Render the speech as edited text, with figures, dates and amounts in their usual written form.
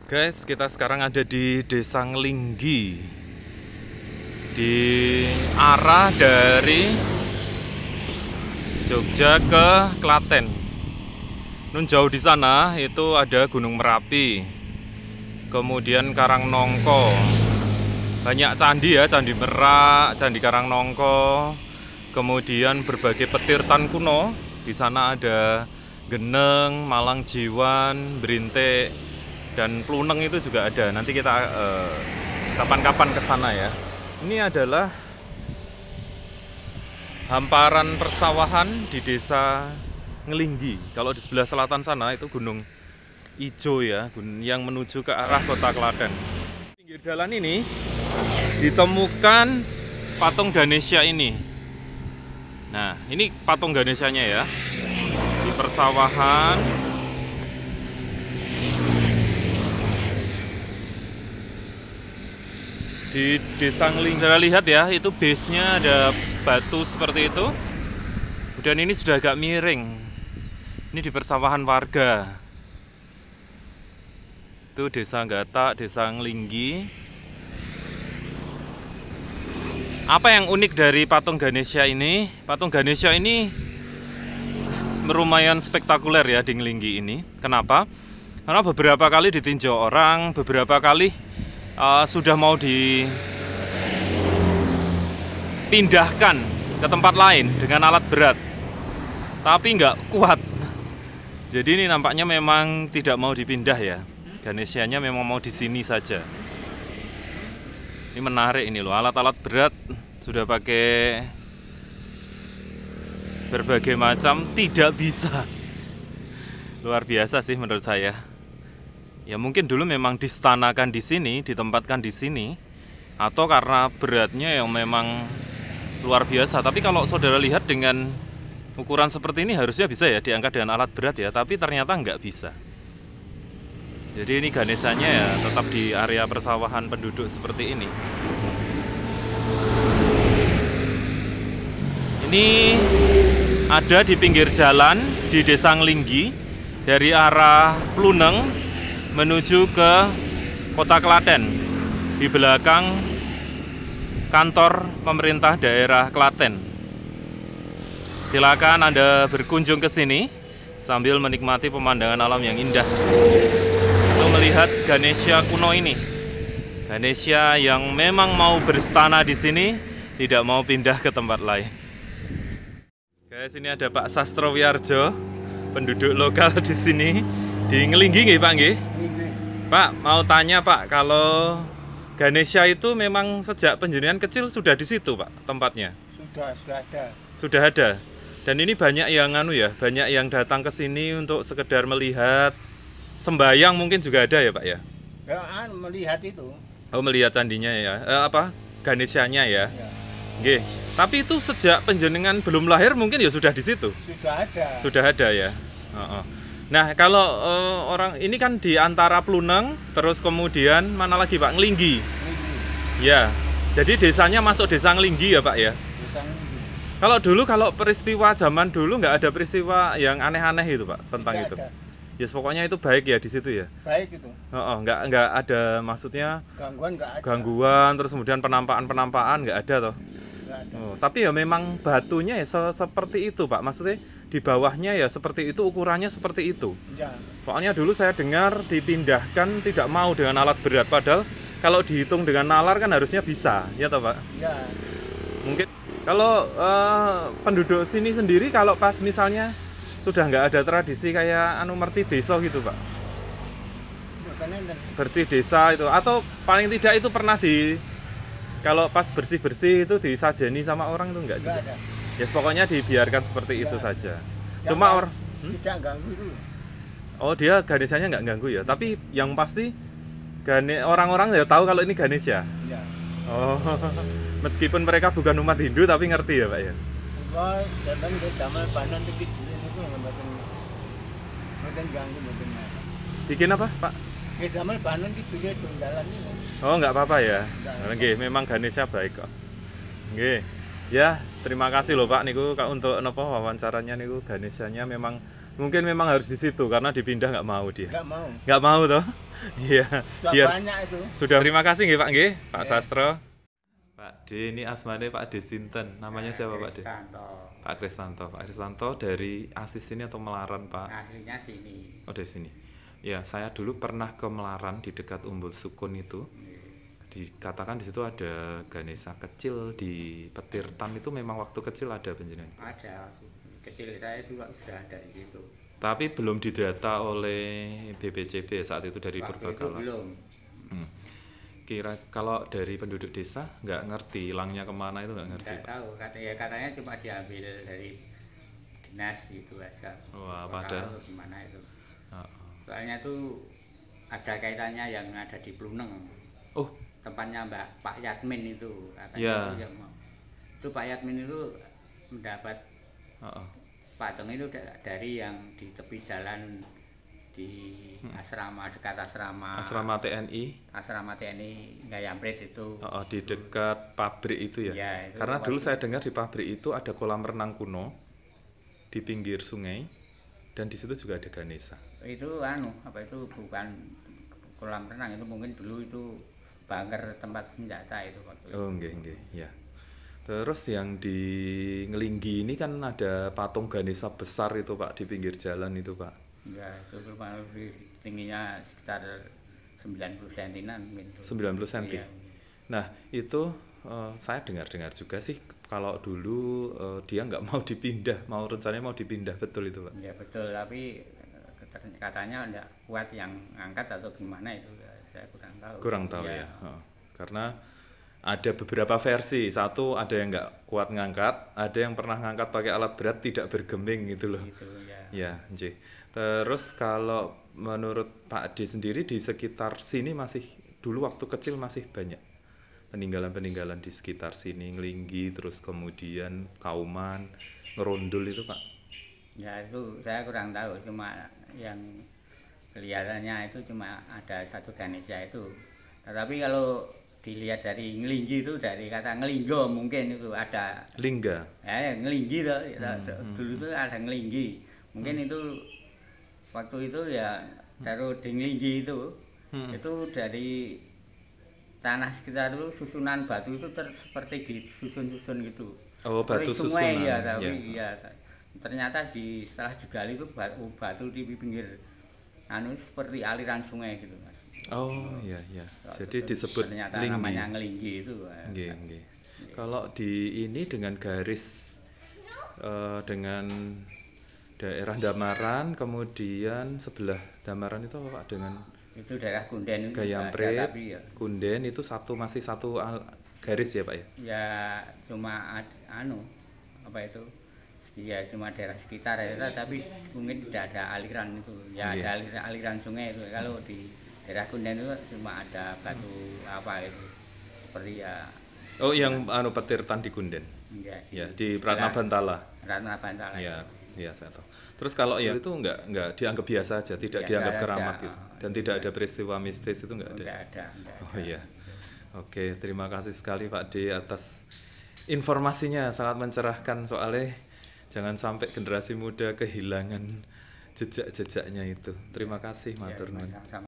Guys, kita sekarang ada di Desa Ngelinggi, di arah dari Jogja ke Klaten. Nun jauh di sana itu ada Gunung Merapi, kemudian Karangnongko, banyak candi ya, Candi Merak, Candi Karangnongko, kemudian berbagai petirtan kuno. Di sana ada Geneng, Malang Jiwan, Berintik, dan Pluneng itu juga ada. Nanti kita kapan-kapan ke sana ya. Ini adalah hamparan persawahan di Desa Ngelinggi. Kalau di sebelah selatan sana itu Gunung Ijo ya, yang menuju ke arah Kota Klaten. Pinggir jalan ini ditemukan patung Ganesha ini. Nah, ini patung Ganeshanya ya. Di persawahan. Di Desa Ngelinggi, saya lihat ya, itu base-nya ada batu seperti itu. Dan ini sudah agak miring. Ini di persawahan warga. Itu Desa Gatak, Desa Ngelinggi. Apa yang unik dari patung Ganesha ini? Patung Ganesha ini lumayan spektakuler ya di Ngelinggi ini. Kenapa? Karena beberapa kali ditinjau orang, beberapa kali sudah mau dipindahkan ke tempat lain dengan alat berat, tapi nggak kuat. Jadi ini nampaknya memang tidak mau dipindah ya. Ganeshanya memang mau di sini saja. Ini menarik ini loh, alat-alat berat sudah pakai berbagai macam, tidak bisa. Luar biasa sih menurut saya. Ya mungkin dulu memang distanakan di sini, ditempatkan di sini, atau karena beratnya yang memang luar biasa. Tapi kalau saudara lihat dengan ukuran seperti ini harusnya bisa ya diangkat dengan alat berat ya, tapi ternyata nggak bisa. Jadi ini Ganeshanya ya tetap di area persawahan penduduk seperti ini. Ini ada di pinggir jalan di Desa Ngelinggi dari arah Pluneng menuju ke Kota Klaten, di belakang kantor pemerintah daerah Klaten. Silakan Anda berkunjung ke sini sambil menikmati pemandangan alam yang indah untuk melihat Ganesha kuno ini. Ganesha yang memang mau berstana di sini, tidak mau pindah ke tempat lain. Guys, ini ada Pak Sastro Wiarjo, penduduk lokal di sini di Ngelinggi nggih Pak nggih? Pak, mau tanya Pak, kalau Ganesha itu memang sejak penjenengan kecil sudah di situ Pak tempatnya? Sudah ada. Sudah ada. Dan ini banyak yang banyak yang datang ke sini untuk sekedar melihat, sembayang mungkin juga ada ya Pak ya? Ya, melihat itu. Oh, melihat candinya ya. Ganeshanya ya. Ya. Nggih. Tapi itu sejak penjenengan belum lahir mungkin ya sudah di situ? Sudah ada. Sudah ada ya. Nah, kalau orang ini kan di antara Pluneng, terus kemudian mana lagi Pak? Ngelinggi. Ya. Jadi desanya masuk Desa Ngelinggi ya Pak ya? Desa Ngelinggi. Kalau peristiwa zaman dulu nggak ada peristiwa yang aneh-aneh itu Pak tentang Tidak itu. ada. Ya pokoknya itu baik ya di situ ya. Baik itu. Nggak ada maksudnya Gangguan nggak ada. gangguan, terus kemudian penampakan nggak ada toh. Nggak ada. Tapi ya memang batunya ya seperti itu Pak. Maksudnya di bawahnya ya seperti itu, ukurannya seperti itu. Ya. Soalnya dulu saya dengar dipindahkan tidak mau dengan alat berat, padahal kalau dihitung dengan nalar kan harusnya bisa, ya toh Pak? Ya. Mungkin kalau penduduk sini sendiri kalau pas misalnya sudah nggak ada tradisi kayak merti desa gitu Pak, bersih desa itu, atau paling tidak itu pernah kalau pas bersih-bersih itu disajeni sama orang itu enggak juga? Ada. Ya pokoknya dibiarkan seperti itu saja. Cuma tidak ganggu itu. Oh, dia Ganeshanya nggak ganggu ya. Tapi yang pasti orang-orang ya tahu kalau ini Ganesha. Ya. Oh, meskipun mereka bukan umat Hindu tapi ngerti ya Pak ya. Kalau datang ke damel panen dikit itu mboten ganggu mboten. Bikin apa Pak? Ke damel panen gitu ya tunggalan ini. Oh, nggak apa-apa ya. Nggih, memang Ganesha baik kok. Nggih. Ya, terima kasih loh Pak niku untuk wawancaranya niku. Ganeshanya memang Mungkin memang harus di situ karena dipindah nggak mau dia. Nggak mau. Nggak mau toh? Iya. Sudah Biar banyak itu. sudah. Terima kasih nggih Pak nggih, Pak Ya. Sastro. Pak D, ini asmane Pak D sinten? Namanya siapa Pak D? Kristanto. Pak Kristanto. Pak Kristanto dari Asis ini atau Melaran Pak? Aslinya sini. Oh dari sini. Ya, saya dulu pernah ke Melaran di dekat Umbul Sukun itu. Dikatakan di situ ada Ganesha kecil di Petirtan itu memang waktu kecil ada penjenengan. Ada kecil saya juga sudah ada di situ. Tapi belum didata oleh BPCB saat itu dari Waktu itu Purbakala. belum. Kira kalau dari penduduk desa nggak ngerti hilangnya kemana itu nggak ngerti. Tidak tahu. Katanya cuma diambil dari dinas itu aja. Wah, Padahal padahal. gimana itu. Oh. Soalnya itu ada kaitannya yang ada di Bluneng. Oh, Tempatnya Pak Yatmin itu katanya Ya. itu yang mau. Itu Pak Yatmin itu mendapat oh. patung itu dari yang di tepi jalan di asrama dekat Asrama TNI. Gayamprit itu. Di dekat pabrik itu ya. Ya, itu Karena dulu waktu- saya dengar di pabrik itu ada kolam renang kuno di pinggir sungai dan di situ juga ada Ganesha. Itu itu bukan kolam renang, itu mungkin dulu itu bunker tempat senjata itu waktu itu. Oh, nggih, ya. Terus yang di Ngelinggi ini kan ada patung Ganesha besar itu Pak di pinggir jalan itu Pak. Ya, itu kurang lebih tingginya sekitar 90 sentinan mungkin. 90 cm. Iya. Nah, itu saya dengar-dengar juga sih kalau dulu dia nggak mau dipindah, rencananya mau dipindah, betul itu Pak? Ya betul, tapi katanya enggak kuat yang angkat atau gimana itu ya, saya kurang tahu. Kurang tahu ya. Karena ada beberapa versi. Satu ada yang nggak kuat ngangkat, ada yang pernah ngangkat pakai alat berat tidak bergeming gitu loh. Gitu ya. Ya, nggih. Terus kalau menurut Pak D sendiri di sekitar sini masih dulu waktu kecil masih banyak peninggalan-peninggalan di sekitar sini, Ngelinggi, terus kemudian Kauman, Ngerondul itu Pak. Ya itu saya kurang tahu, cuma yang kelihatannya itu cuma ada satu Ganesha itu. Tetapi kalau dilihat dari Ngelinggi itu, dari kata Ngelinggo mungkin itu ada. Lingga. Ya Ngelinggi tuh, dulu itu ada Ngelinggi. Mungkin itu waktu itu ya taruh di Ngelinggi itu dari tanah sekitar itu susunan batu itu seperti disusun-susun gitu. Oh, batu Seperti sungai susunan. ya, tapi ya ternyata setelah digali itu batu di pinggir seperti aliran sungai gitu Mas. Oh, iya. Jadi disebut ternyata Linggi. namanya Ngelinggi itu. Nggih. Kalau di ini dengan garis dengan daerah Damaran, kemudian sebelah Damaran itu apa Pak dengan Itu daerah Kunden itu Gayamprit, ada, tapi ya, Kunden itu masih satu garis ya Pak ya? ya cuma apa itu ya cuma daerah sekitar ya, tapi mungkin tidak ada aliran itu ya. Iya. Ada aliran sungai itu. Kalau di daerah Kunden itu cuma ada batu apa itu seperti ya. Oh, yang Petirtan di Kunden. Ya, Di Pratna Bantala. Ratna Bantala. Iya, saya tahu. Terus kalau yang itu nggak dianggap biasa aja, tidak Biasa dianggap aja. keramat gitu. Dan tidak ada peristiwa mistis itu nggak ada. Enggak ada. Oh iya. Oke, terima kasih sekali Pak D atas informasinya, sangat mencerahkan soalnya jangan sampai generasi muda kehilangan jejak-jejaknya itu. Terima kasih, matur nuwun. Sama-sama.